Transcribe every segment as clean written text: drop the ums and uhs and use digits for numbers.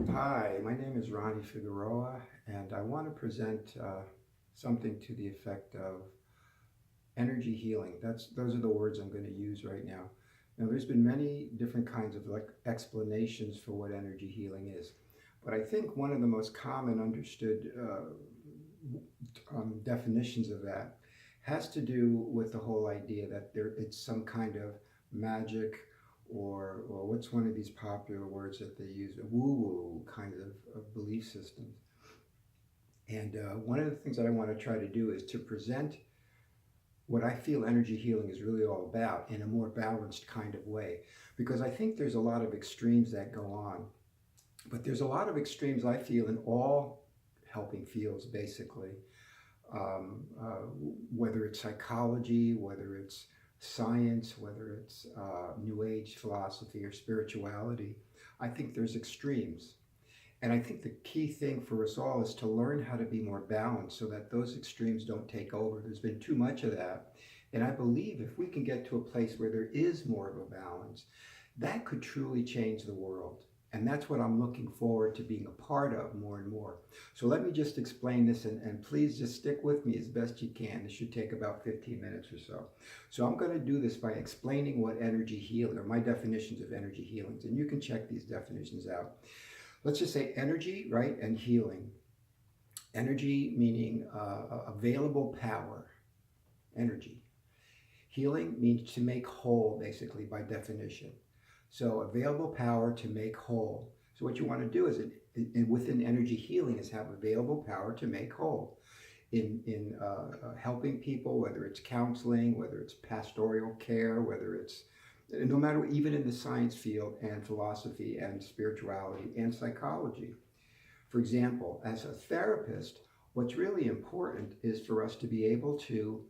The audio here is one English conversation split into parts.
Hi, my name is Ronnie Figueroa, and I want to present something to the effect of energy healing. Those are the words I'm going to use right now. Now, there's been many different kinds of explanations for what energy healing is, but I think one of the most common understood definitions of that has to do with the whole idea that it's some kind of magic or what's one of these popular words that they use, a woo-woo kind of belief systems. And one of the things that I want to try to do is to present what I feel energy healing is really all about in a more balanced kind of way. Because I think there's a lot of extremes that go on, but there's a lot of extremes I feel in all helping fields, basically. Whether it's psychology, whether it's science, whether it's New Age philosophy or spirituality, I think there's extremes. And I think the key thing for us all is to learn how to be more balanced so that those extremes don't take over. There's been too much of that. And I believe if we can get to a place where there is more of a balance, that could truly change the world. And that's what I'm looking forward to being a part of more and more. So let me just explain this, and please just stick with me as best you can. This should take about 15 minutes or so. So I'm going to do this by explaining what energy healing, or my definitions of energy healings, and you can check these definitions out. Let's just say energy, right, and healing. Energy meaning available power, energy. Healing means to make whole, basically, by definition. So available power to make whole. So what you want to do is, within energy healing, is have available power to make whole. In helping people, whether it's counseling, whether it's pastoral care, whether it's no matter, even in the science field and philosophy and spirituality and psychology. For example, as a therapist, what's really important is for us to be able to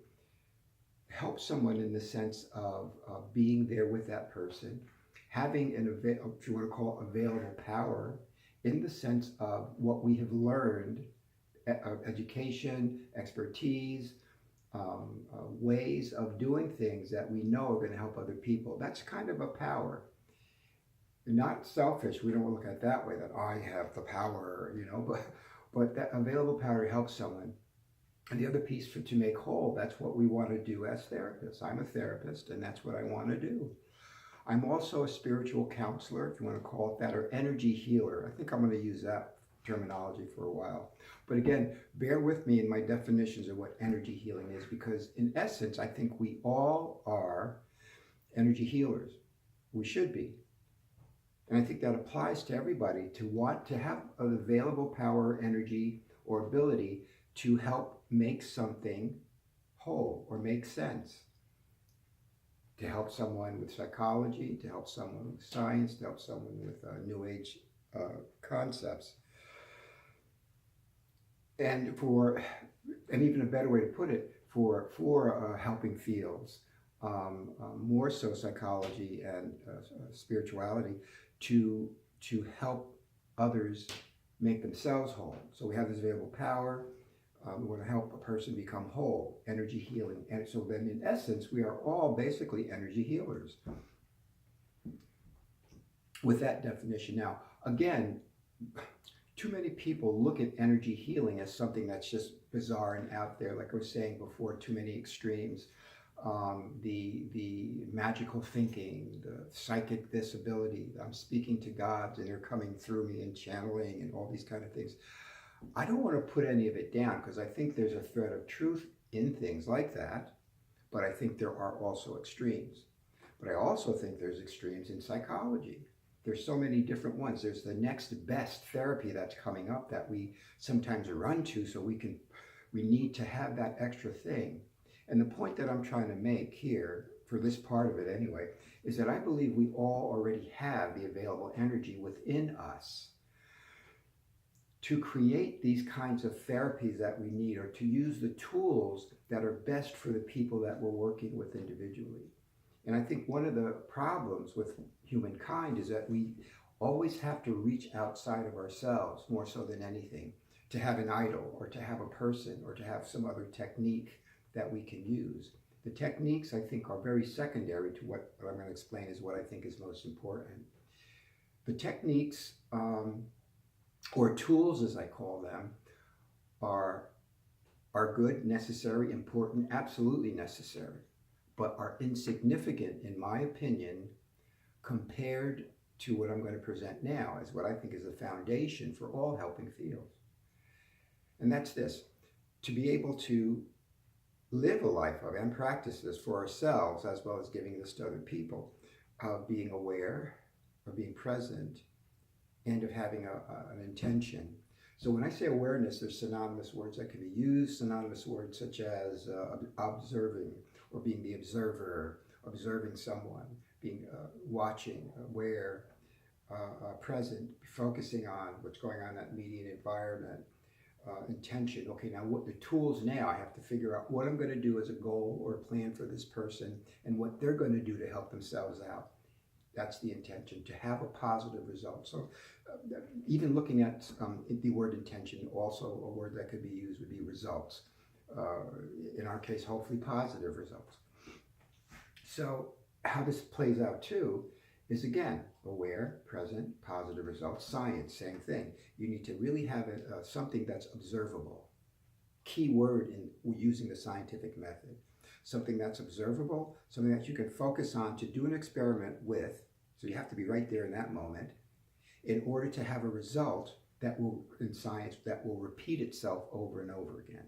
help someone in the sense of being there with that person, having if you want to call it available power, in the sense of what we have learned, education, expertise, ways of doing things that we know are going to help other people. That's kind of a power. Not selfish. We don't look at it that way, that I have the power, but that available power to help someone. And the other piece to make whole, that's what we want to do as therapists. I'm a therapist, and that's what I want to do. I'm also a spiritual counselor, if you want to call it that, or energy healer. I think I'm going to use that terminology for a while. But again, bear with me in my definitions of what energy healing is, because in essence, I think we all are energy healers. We should be. And I think that applies to everybody, to want to have an available power, energy, or ability to help make something whole or make sense. To help someone with psychology, to help someone with science, to help someone with New Age concepts. And even a better way to put it, for helping fields, more so psychology and spirituality, to help others make themselves whole. So we have this available power. We want to help a person become whole, energy healing. And so then, in essence, we are all basically energy healers with that definition. Now, again, too many people look at energy healing as something that's just bizarre and out there. Like I was saying before, too many extremes. The magical thinking, the psychic disability. I'm speaking to gods and they're coming through me and channeling and all these kind of things. I don't want to put any of it down because I think there's a thread of truth in things like that, but I think there are also extremes. But I also think there's extremes in psychology. There's so many different ones. There's the next best therapy that's coming up that we sometimes run to, so we need to have that extra thing. And the point that I'm trying to make here, for this part of it anyway, is that I believe we all already have the available energy within us to create these kinds of therapies that we need, or to use the tools that are best for the people that we're working with individually. And I think one of the problems with humankind is that we always have to reach outside of ourselves more so than anything, to have an idol or to have a person or to have some other technique that we can use. The techniques, I think, are very secondary to what I'm going to explain is what I think is most important. The techniques or tools as I call them, are are good, necessary, important, absolutely necessary, but are insignificant, in my opinion, compared to what I'm going to present now as what I think is the foundation for all helping fields. And that's this: to be able to live a life of and practice this for ourselves as well as giving this to other people, of being aware, of being present, and of having an intention. So when I say awareness, there's synonymous words that can be used, synonymous words such as observing, or being the observer, observing someone, being watching, aware, present, focusing on what's going on in that immediate environment, intention. Okay, now what the tools now, I have to figure out what I'm going to do as a goal or a plan for this person and what they're going to do to help themselves out. That's the intention, to have a positive result. So even looking at the word intention, also a word that could be used would be results. In our case, hopefully positive results. So how this plays out too is, again, aware, present, positive results. Science, same thing. You need to really have something that's observable. Key word in using the scientific method. Something that's observable, something that you can focus on to do an experiment with. So you have to be right there in that moment in order to have a result that will, in science, that will repeat itself over and over again.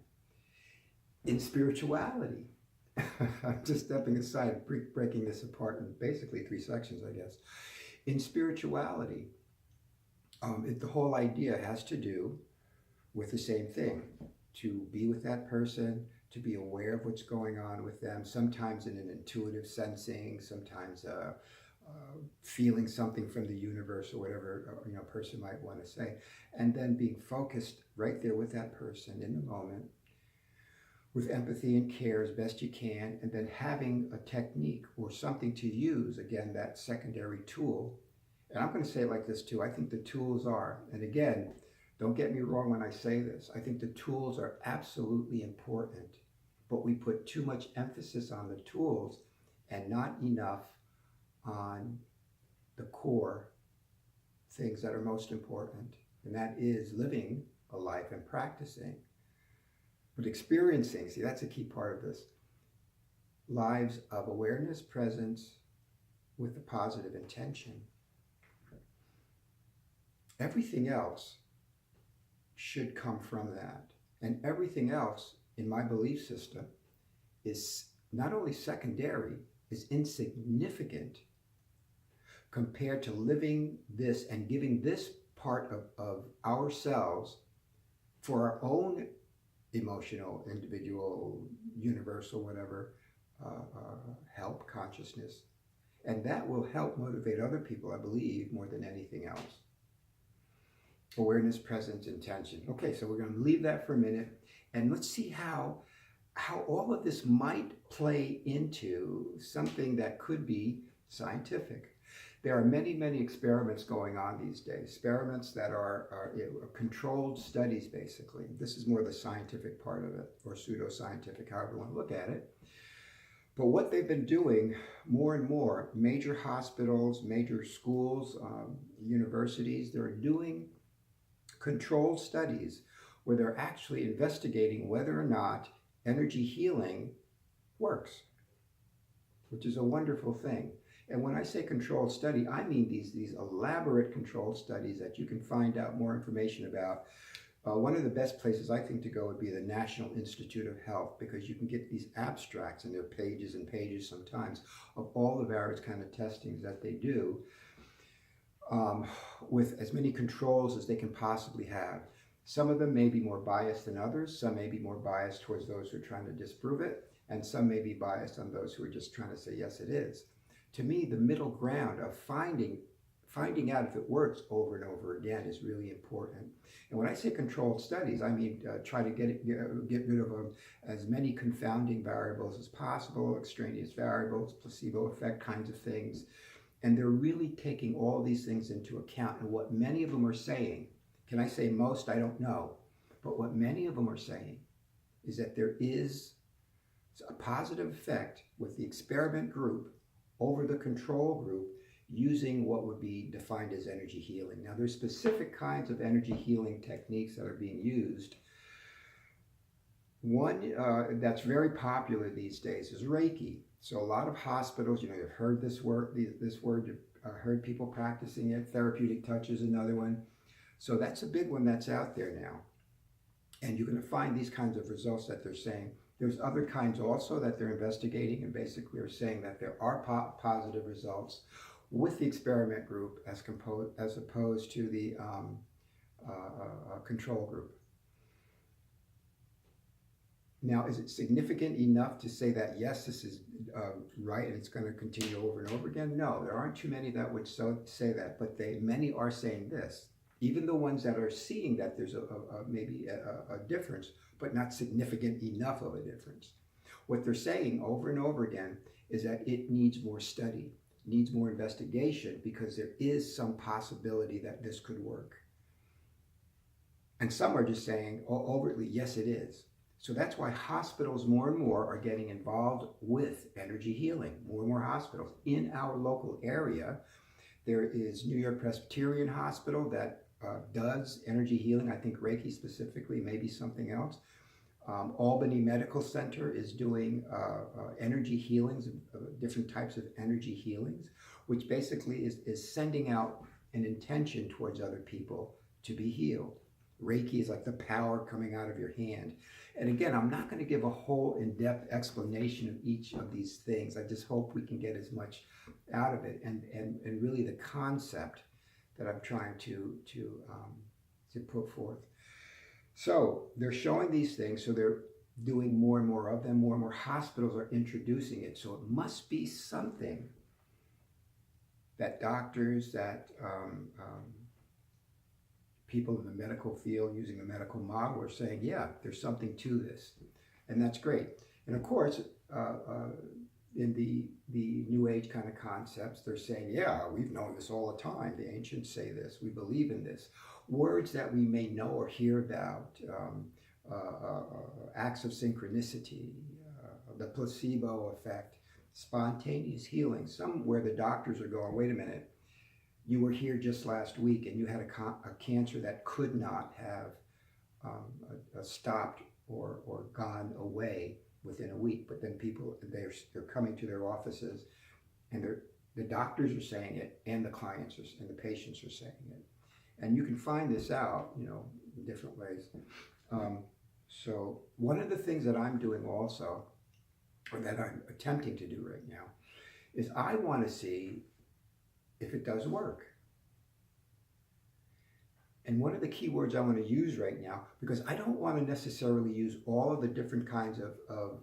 In spirituality, I'm just stepping aside, breaking this apart in basically 3 sections, I guess. In spirituality, the whole idea has to do with the same thing: to be with that person, to be aware of what's going on with them, sometimes in an intuitive sensing, sometimes feeling something from the universe or whatever a person might want to say, and then being focused right there with that person in the moment, with empathy and care as best you can, and then having a technique or something to use, again, that secondary tool. And I'm going to say it like this too: I think the tools are, and again, don't get me wrong when I say this, I think the tools are absolutely important, but we put too much emphasis on the tools and not enough on the core things that are most important, and that is living a life and practicing. But experiencing, see, that's a key part of this. Lives of awareness, presence, with a positive intention. Everything else should come from that. And everything else, in my belief system, is not only secondary, is insignificant compared to living this and giving this part of ourselves for our own emotional, individual, universal, whatever, help, consciousness. And that will help motivate other people, I believe, more than anything else. Awareness, presence, intention. Okay, so we're going to leave that for a minute, and let's see how all of this might play into something that could be scientific. There are many, many experiments going on these days, experiments that are controlled studies, basically. This is more the scientific part of it, or pseudoscientific, however you want to look at it. But what they've been doing more and more, major hospitals, major schools, universities, they're doing controlled studies where they're actually investigating whether or not energy healing works, which is a wonderful thing. And when I say controlled study, I mean these elaborate controlled studies that you can find out more information about. One of the best places I think to go would be the National Institute of Health, because you can get these abstracts, and they're pages and pages sometimes, of all the various kind of testings that they do, with as many controls as they can possibly have. Some of them may be more biased than others. Some may be more biased towards those who are trying to disprove it, and some may be biased on those who are just trying to say, yes, it is. To me, the middle ground of finding out if it works over and over again is really important. And when I say controlled studies, I mean try to get rid of as many confounding variables as possible, extraneous variables, placebo effect kinds of things. And they're really taking all these things into account. And what many of them are saying, can I say most? I don't know. But what many of them are saying is that there is a positive effect with the experiment group over the control group using what would be defined as energy healing. Now, there's specific kinds of energy healing techniques that are being used. One that's very popular these days is Reiki. So a lot of hospitals, you've heard this word, you've heard people practicing it. Therapeutic touch is another one. So that's a big one that's out there now. And you're going to find these kinds of results that they're saying. There's other kinds also that they're investigating and basically are saying that there are positive results with the experiment group as opposed to the control group. Now, is it significant enough to say that, yes, this is right and it's going to continue over and over again? No, there aren't too many that would say that, but many are saying this. Even the ones that are seeing that there's maybe a difference, but not significant enough of a difference. What they're saying over and over again is that it needs more study, needs more investigation, because there is some possibility that this could work. And some are just saying overtly, yes, it is. So that's why hospitals more and more are getting involved with energy healing. More and more hospitals in our local area. There is New York Presbyterian Hospital that does energy healing. I think Reiki specifically, maybe something else. Albany Medical Center is doing energy healings, different types of energy healings, which basically is sending out an intention towards other people to be healed. Reiki is like the power coming out of your hand. And again, I'm not going to give a whole in-depth explanation of each of these things. I just hope we can get as much out of it, and really the concept that I'm trying to put forth. So they're showing these things, so they're doing more and more of them. More and more hospitals are introducing it. So it must be something that doctors, that people in the medical field using the medical model are saying, yeah, there's something to this. And that's great. And of course, in the New Age kind of concepts, they're saying, yeah, we've known this all the time. The ancients say this. We believe in this. Words that we may know or hear about, acts of synchronicity, the placebo effect, spontaneous healing, some where the doctors are going, wait a minute, you were here just last week and you had a cancer that could not have stopped or gone away within a week. But then people, they're coming to their offices, and the doctors are saying it, and the clients and the patients are saying it. And you can find this out, in different ways. So one of the things that I'm doing also, or that I'm attempting to do right now, is I want to see if it does work. And one of the key words I want to use right now, because I don't want to necessarily use all of the different kinds of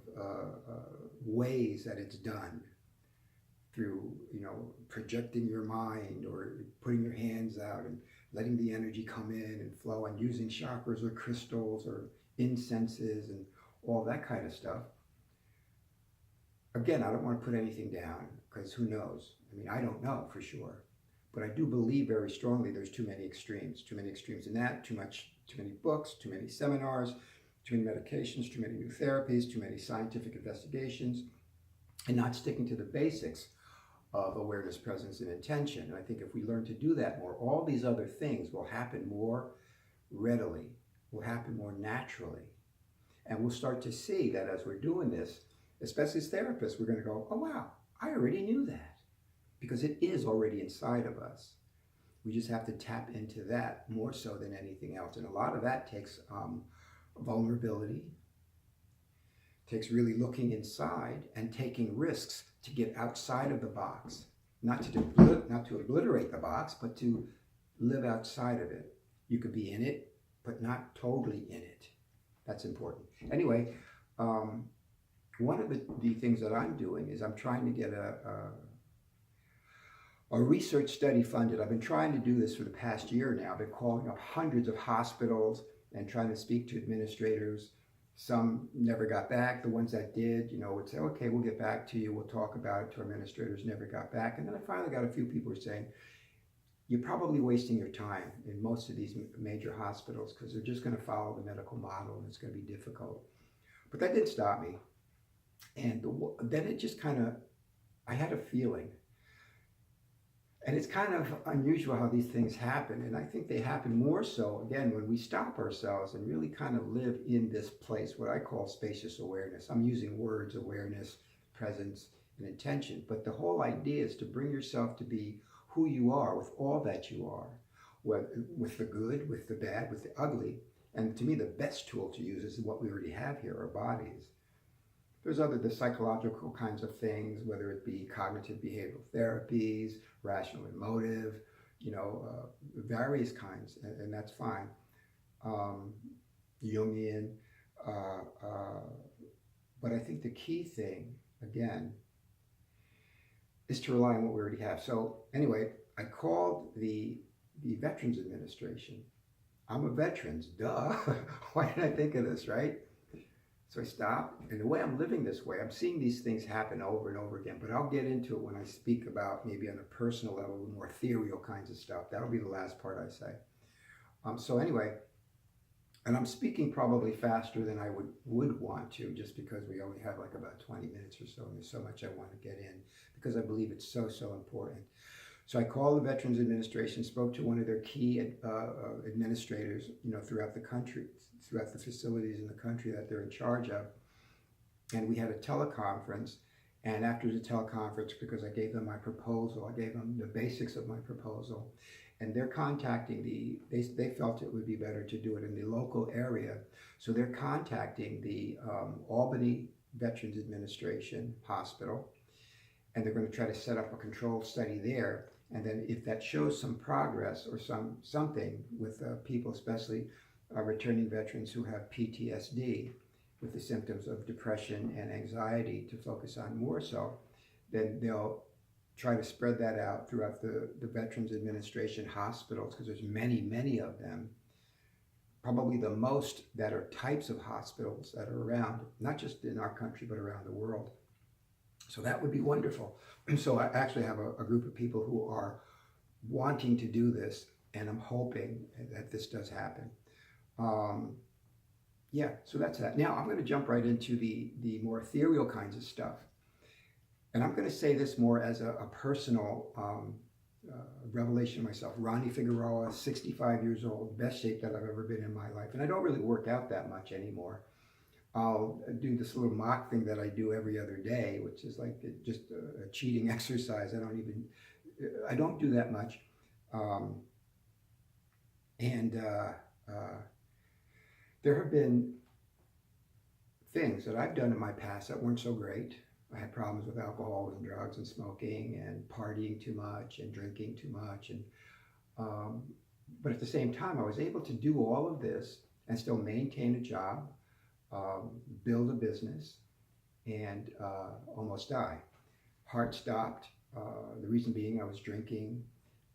ways that it's done through, projecting your mind or putting your hands out and letting the energy come in and flow, and using chakras or crystals or incenses and all that kind of stuff. Again, I don't want to put anything down, because who knows? I don't know for sure. But I do believe very strongly there's too many extremes in that, too many books, too many seminars, too many medications, too many new therapies, too many scientific investigations, and not sticking to the basics of awareness, presence, and intention. And I think if we learn to do that more, all these other things will happen more readily, will happen more naturally. And we'll start to see that as we're doing this, especially as therapists, we're going to go, oh wow, I already knew that. Because it is already inside of us. We just have to tap into that more so than anything else. And a lot of that takes vulnerability, takes really looking inside and taking risks to get outside of the box. Not to obliterate the box, but to live outside of it. You could be in it, but not totally in it. That's important. Anyway, one of the things that I'm doing is I'm trying to get a research study funded. I've been trying to do this for the past year now. I've been calling up hundreds of hospitals and trying to speak to administrators. Some never got back. The ones that did, would say, okay, we'll get back to you. We'll talk about it. To administrators, never got back. And then I finally got a few people saying, you're probably wasting your time in most of these major hospitals, because they're just going to follow the medical model and it's going to be difficult. But that didn't stop me. And then it just I had a feeling. And it's kind of unusual how these things happen. And I think they happen more so, again, when we stop ourselves and really kind of live in this place, what I call spacious awareness. I'm using words, awareness, presence, and intention. But the whole idea is to bring yourself to be who you are with all that you are, with the good, with the bad, with the ugly. And to me, the best tool to use is what we already have here, our bodies. There's the psychological kinds of things, whether it be cognitive behavioral therapies, rational emotive, various kinds, and that's fine. Jungian, uh, uh, but I think the key thing, again, is to rely on what we already have. So anyway, I called the Veterans Administration. I'm a veteran, duh. Why didn't I think of this, right? So I stopped, and the way I'm living this way, I'm seeing these things happen over and over again, but I'll get into it when I speak about maybe on a personal level, the more ethereal kinds of stuff. That'll be the last part I say. So anyway, and I'm speaking probably faster than I would want to, just because we only have like about 20 minutes or so, and there's so much I want to get in, because I believe it's so, so important. So I called the Veterans Administration, spoke to one of their key administrators, throughout the country, throughout the facilities in the country that they're in charge of. And we had a teleconference. And after the teleconference, because I gave them my proposal, I gave them the basics of my proposal, and they're contacting they felt it would be better to do it in the local area. So they're contacting the Albany Veterans Administration Hospital, and they're going to try to set up a controlled study there. And then if that shows some progress or something with people, especially returning veterans who have PTSD with the symptoms of depression and anxiety to focus on more so, then they'll try to spread that out throughout the Veterans Administration hospitals, because there's many, many of them. Probably the most that are types of hospitals that are around, not just in our country, but around the world. So that would be wonderful. And so I actually have a group of people who are wanting to do this, and I'm hoping that this does happen. Yeah, so that's that. Now I'm going to jump right into the more ethereal kinds of stuff. And I'm going to say this more as a personal revelation myself. Ronnie Figueroa, 65 years old, best shape that I've ever been in my life. And I don't really work out that much anymore. I'll do this little mock thing that I do every other day, which is like just a cheating exercise. I don't do that much. There have been things that I've done in my past that weren't so great. I had problems with alcohol and drugs and smoking and partying too much and drinking too much. But at the same time, I was able to do all of this and still maintain a job, build a business, and almost die. Heart stopped. The reason being I was drinking,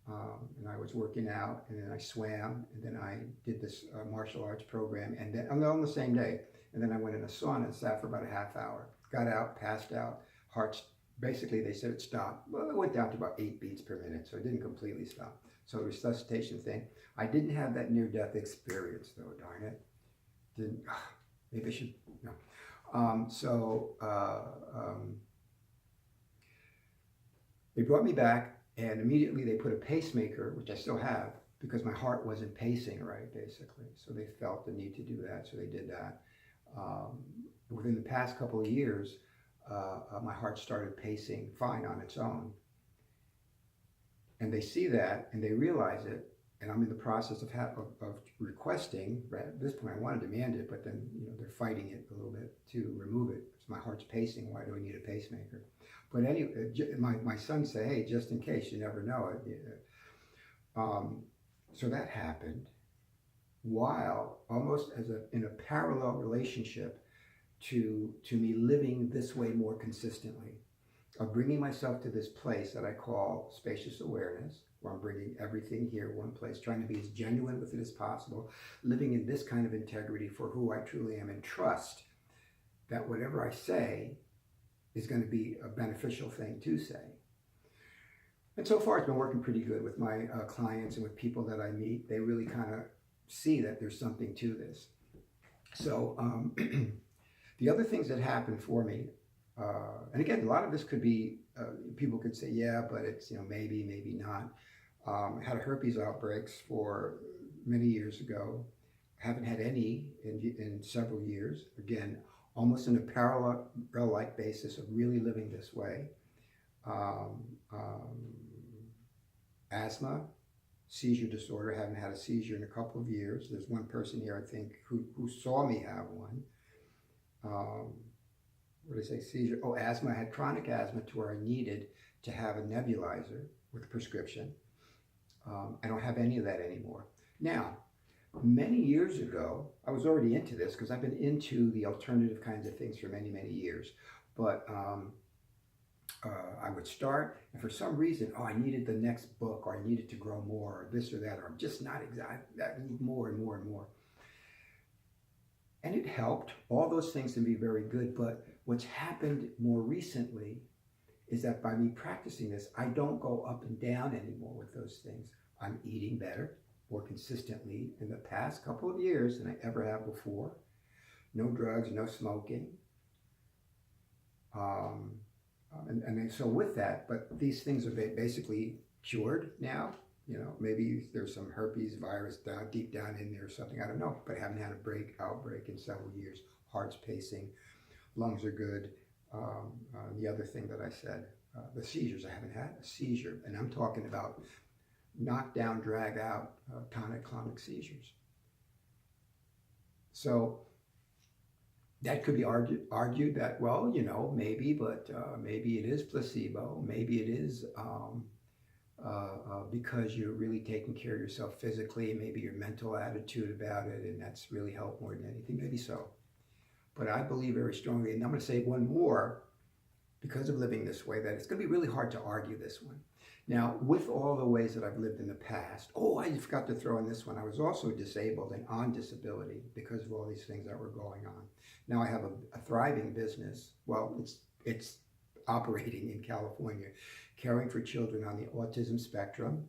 and I was working out, and then I swam, and then I did this martial arts program, and then on the same day, and then I went in a sauna and sat for about a half hour. Got out, passed out, hearts, basically they said it stopped. Well, it went down to about 8 beats per minute, so it didn't completely stop. So the resuscitation thing, I didn't have that near-death experience though, darn it. Maybe I should, no. They brought me back, and immediately they put a pacemaker, which I still have, because my heart wasn't pacing right, basically. So they felt the need to do that, so they did that. Within the past couple of years, my heart started pacing fine on its own. And they see that, and they realize it, and I'm in the process of requesting, right at this point I want to demand it, but then they're fighting it a little bit to remove it. So my heart's pacing, why do I need a pacemaker? But anyway, my son said, hey, just in case, you never know it. So that happened while almost in a parallel relationship to me living this way more consistently, of bringing myself to this place that I call spacious awareness, where I'm bringing everything here, one place, trying to be as genuine with it as possible, living in this kind of integrity for who I truly am, and trust that whatever I say is going to be a beneficial thing to say. And so far it's been working pretty good with my clients and with people that I meet. They really kind of see that there's something to this. So the other things that happened for me, And again, a lot of this could be, people could say, yeah, but it's, maybe, maybe not. I had herpes outbreaks for many years ago. Haven't had any in several years. Again, almost on a parallel-like basis of really living this way. Um, um, Asthma, seizure disorder. Haven't had a seizure in a couple of years. There's one person here, I think, who saw me have one. Um, what did I say? Seizure. Oh, asthma. I had chronic asthma to where I needed to have a nebulizer with a prescription. I don't have any of that anymore. Now, many years ago, I was already into this because I've been into the alternative kinds of things for many, many years. But I would start, and for some reason, I needed the next book, or I needed to grow more, or this or that, or I'm just not exact. I need more and more and more. And it helped. All those things can be very good. But what's happened more recently is that by me practicing this, I don't go up and down anymore with those things. I'm eating better, more consistently in the past couple of years than I ever have before. No drugs, no smoking. And so with that, but these things are basically cured now. Maybe there's some herpes virus deep down in there or something. I don't know, but I haven't had a outbreak in several years. Heart's pacing, lungs are good. The other thing that I said, the seizures, I haven't had a seizure, and I'm talking about knock down, drag out, tonic-clonic seizures. So that could be argued that, well, maybe, but maybe it is placebo. Maybe it is because you're really taking care of yourself physically, maybe your mental attitude about it, and that's really helped more than anything. Maybe so. But I believe very strongly, and I'm going to say one more, because of living this way, that it's going to be really hard to argue this one. Now, with all the ways that I've lived in the past, I forgot to throw in this one. I was also disabled and on disability because of all these things that were going on. Now I have a thriving business. Well, it's operating in California, caring for children on the autism spectrum.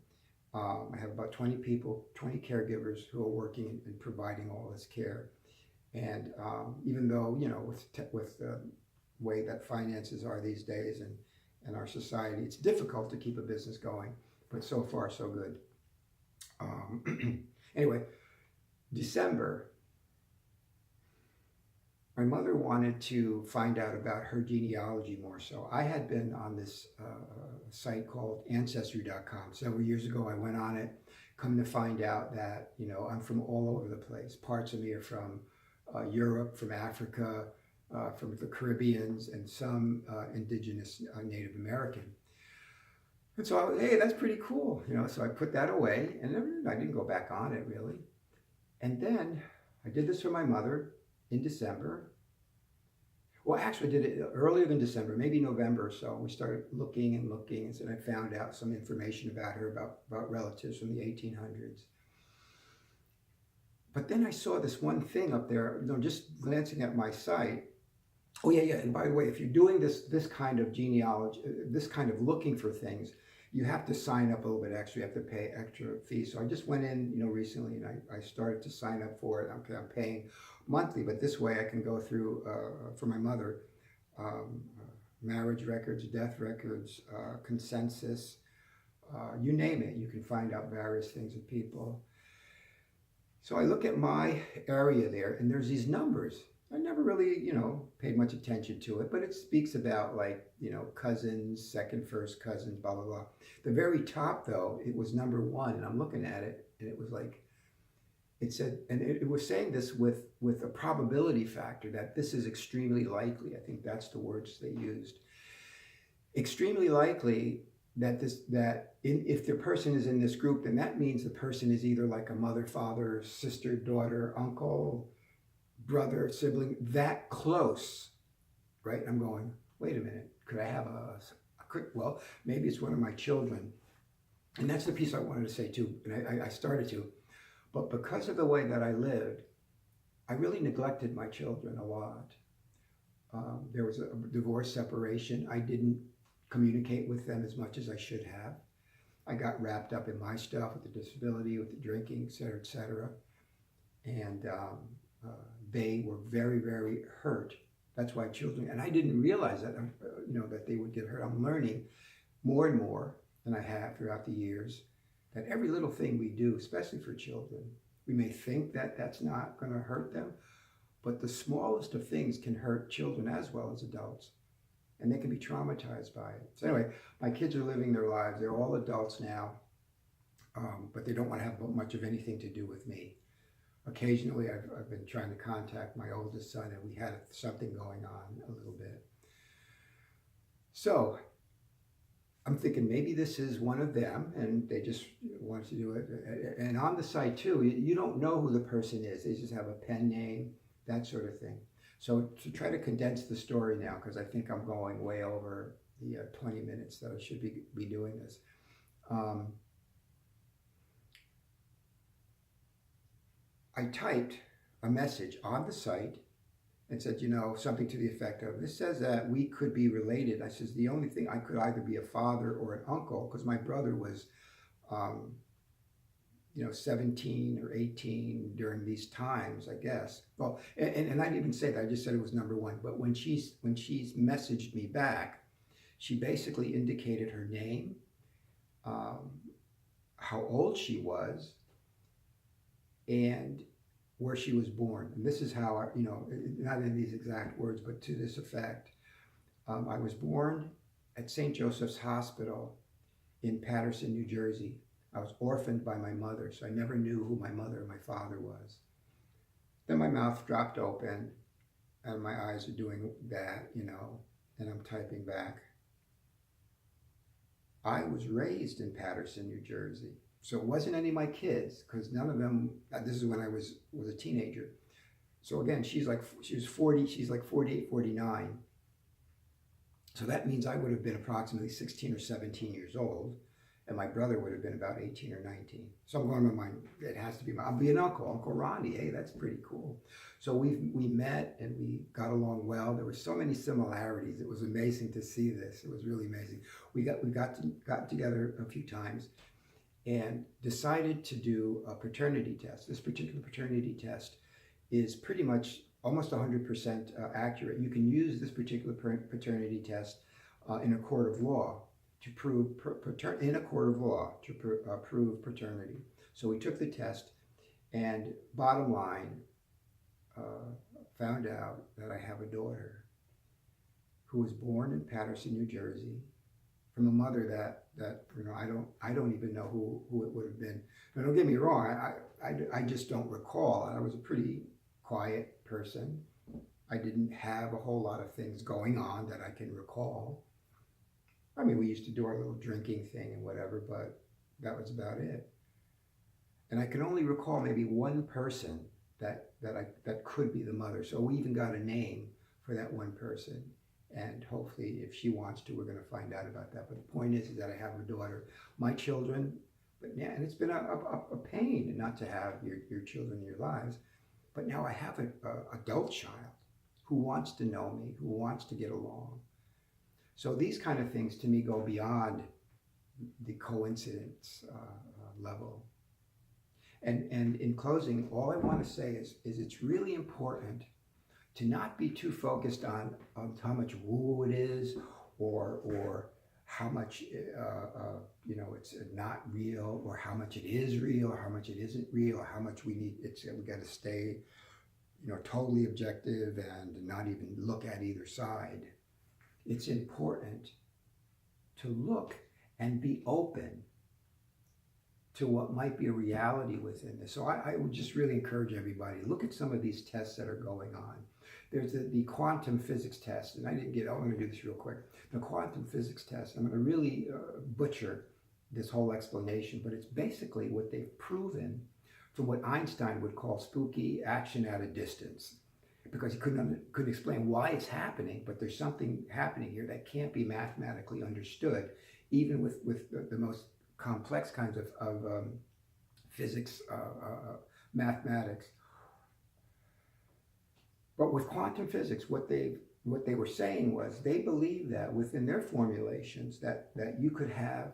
I have about 20 people, 20 caregivers who are working and providing all this care. And even though, with the way that finances are these days and our society, it's difficult to keep a business going, but so far so good. Anyway, December, my mother wanted to find out about her genealogy more. So I had been on this site called Ancestry.com. Several years ago, I went on it, come to find out that, I'm from all over the place. Parts of me are from Europe, from Africa, from the Caribbeans, and some indigenous Native American. And so, hey, that's pretty cool, so I put that away, and I didn't go back on it, really. And then I did this for my mother in December. Well, actually, I did it earlier than December, maybe November or so. We started looking, and so I found out some information about her, about relatives from the 1800s. But then I saw this one thing up there, just glancing at my site. Oh, yeah. And by the way, if you're doing this kind of genealogy, this kind of looking for things, you have to sign up a little bit extra. You have to pay extra fees. So I just went in, recently, and I started to sign up for it. I'm paying monthly, but this way I can go through, for my mother, marriage records, death records, consensus, you name it. You can find out various things of people. So I look at my area there, and there's these numbers. I never really, paid much attention to it, but it speaks about cousins, second, first cousins, blah, blah, blah. The very top, though, it was number 1, and I'm looking at it, and it was it said, and it was saying this with a probability factor that this is extremely likely. I think that's the words they used. Extremely likely that if the person is in this group, then that means the person is either like a mother, father, sister, daughter, uncle, brother, sibling, that close, right? I'm going, wait a minute, could I have a quick, well, maybe it's one of my children. And that's the piece I wanted to say too, and I started to. But because of the way that I lived, I really neglected my children a lot. There was a divorce, separation. I didn't communicate with them as much as I should have. I got wrapped up in my stuff with the disability, with the drinking, et cetera, et cetera. And they were very, very hurt That's why children, and I didn't realize that, that they would get hurt. I'm learning more and more than I have throughout the years that every little thing we do, especially for children, we may think that that's not going to hurt them, but the smallest of things can hurt children as well as adults, and they can be traumatized by it. So anyway, my kids are living their lives. They're all adults now, but they don't want to have much of anything to do with me. Occasionally, I've been trying to contact my oldest son, and we had something going on a little bit. So I'm thinking maybe this is one of them, and they just want to do it. And on the site too, you don't know who the person is. They just have a pen name, that sort of thing. So to try to condense the story now, because I think I'm going way over the 20 minutes that I should be doing this. I typed a message on the site and said, something to the effect of, this says that we could be related. I says, the only thing, I could either be a father or an uncle, because my brother was, 17 or 18 during these times, I guess. Well, and I didn't even say that, I just said it was number one. But when she's messaged me back, she basically indicated her name, how old she was, and where she was born. And this is how, not in these exact words, but to this effect. I was born at St. Joseph's Hospital in Paterson, New Jersey. I was orphaned by my mother, so I never knew who my mother or my father was. Then my mouth dropped open, and my eyes are doing that, and I'm typing back. I was raised in Paterson, New Jersey. So it wasn't any of my kids, because none of them, this is when I was a teenager. So again, she was 40, she's like 48, 49. So that means I would have been approximately 16 or 17 years old, and my brother would have been about 18 or 19. So I'm going to my mind, it has to be, I'll be an uncle, Uncle Ronnie. Hey, that's pretty cool. So we met and we got along well. There were so many similarities. It was amazing to see this. It was really amazing. We got together a few times and decided to do a paternity test. This particular paternity test is pretty much almost 100% accurate. You can use this particular paternity test in a court of law to prove prove paternity. So we took the test, and bottom line, found out that I have a daughter who was born in Paterson, New Jersey, from a mother that I don't even know who it would have been. Now, don't get me wrong, I just don't recall. I was a pretty quiet person. I didn't have a whole lot of things going on that I can recall. I mean, we used to do our little drinking thing and whatever, but that was about it. And I can only recall maybe one person that could be the mother. So we even got a name for that one person. And hopefully, if she wants to, we're going to find out about that. But the point is that I have a daughter. My children, but yeah, and it's been a pain not to have your children in your lives. But now I have an adult child who wants to know me, who wants to get along. So these kind of things to me go beyond the coincidence level. And in closing, all I want to say is it's really important to not be too focused on how much woo it is, or how much it's not real, or how much it is real, or how much it isn't real, or how much we got to stay totally objective and not even look at either side. It's important to look and be open to what might be a reality within this. So I would just really encourage everybody, look at some of these tests that are going on. There's the quantum physics test, and I'm going to do this real quick. The quantum physics test, I'm going to really butcher this whole explanation, but it's basically what they've proven from what Einstein would call spooky action at a distance, because he couldn't explain why it's happening, but there's something happening here that can't be mathematically understood, even with the most complex kinds of physics, mathematics. But with quantum physics, what they were saying was they believe that within their formulations that you could have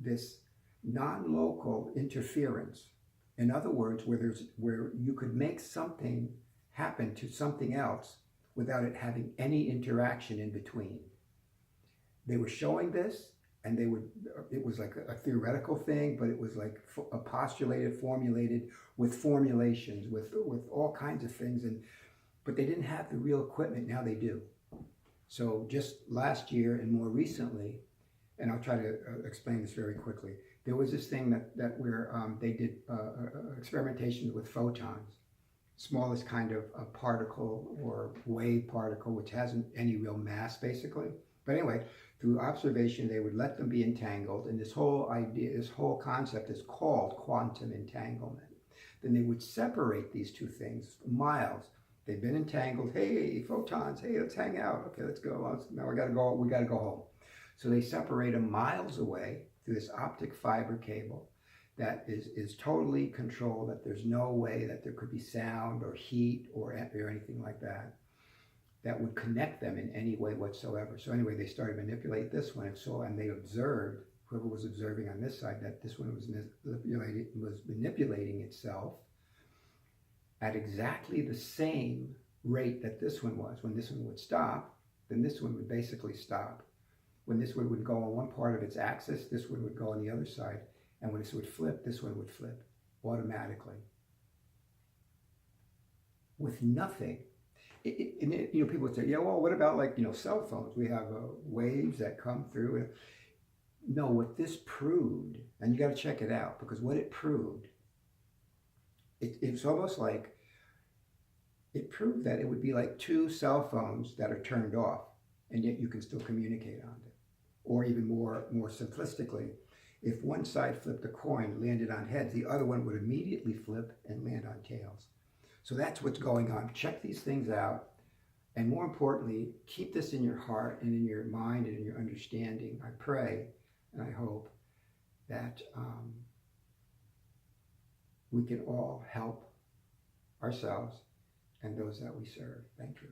this non-local interference. In other words, where you could make something happen to something else without it having any interaction in between. They were showing this, and it was like a theoretical thing, but it was like a postulated, formulated with formulations, with all kinds of things, but they didn't have the real equipment. Now they do. So just last year and more recently, and I'll try to explain this very quickly. There was this thing that where they did experimentations with photons, smallest kind of a particle or wave particle, which hasn't any real mass basically. But anyway, through observation, they would let them be entangled, and this whole idea, this whole concept is called quantum entanglement. Then they would separate these two things miles. They've been entangled. Hey, photons. Hey, let's hang out. Okay, let's go. Now we got to go. We got to go home. So they separate them miles away through this optic fiber cable that is totally controlled. That there's no way that there could be sound or heat or anything like that would connect them in any way whatsoever. So anyway, they started to manipulate this one, and they observed, whoever was observing on this side, that this one was manipulating itself at exactly the same rate that this one was. When this one would stop, then this one would basically stop. When this one would go on one part of its axis, this one would go on the other side. And when this would flip, this one would flip automatically. With nothing. People would say, yeah, well, what about cell phones? We have waves that come through. No, what this proved, and you got to check it out, because what it proved, it's almost like it proved that it would be like two cell phones that are turned off, and yet you can still communicate on it. Or even more simplistically, if one side flipped a coin, landed on heads, the other one would immediately flip and land on tails. So that's what's going on. Check these things out. And more importantly, keep this in your heart and in your mind and in your understanding. I pray and I hope that we can all help ourselves and those that we serve. Thank you.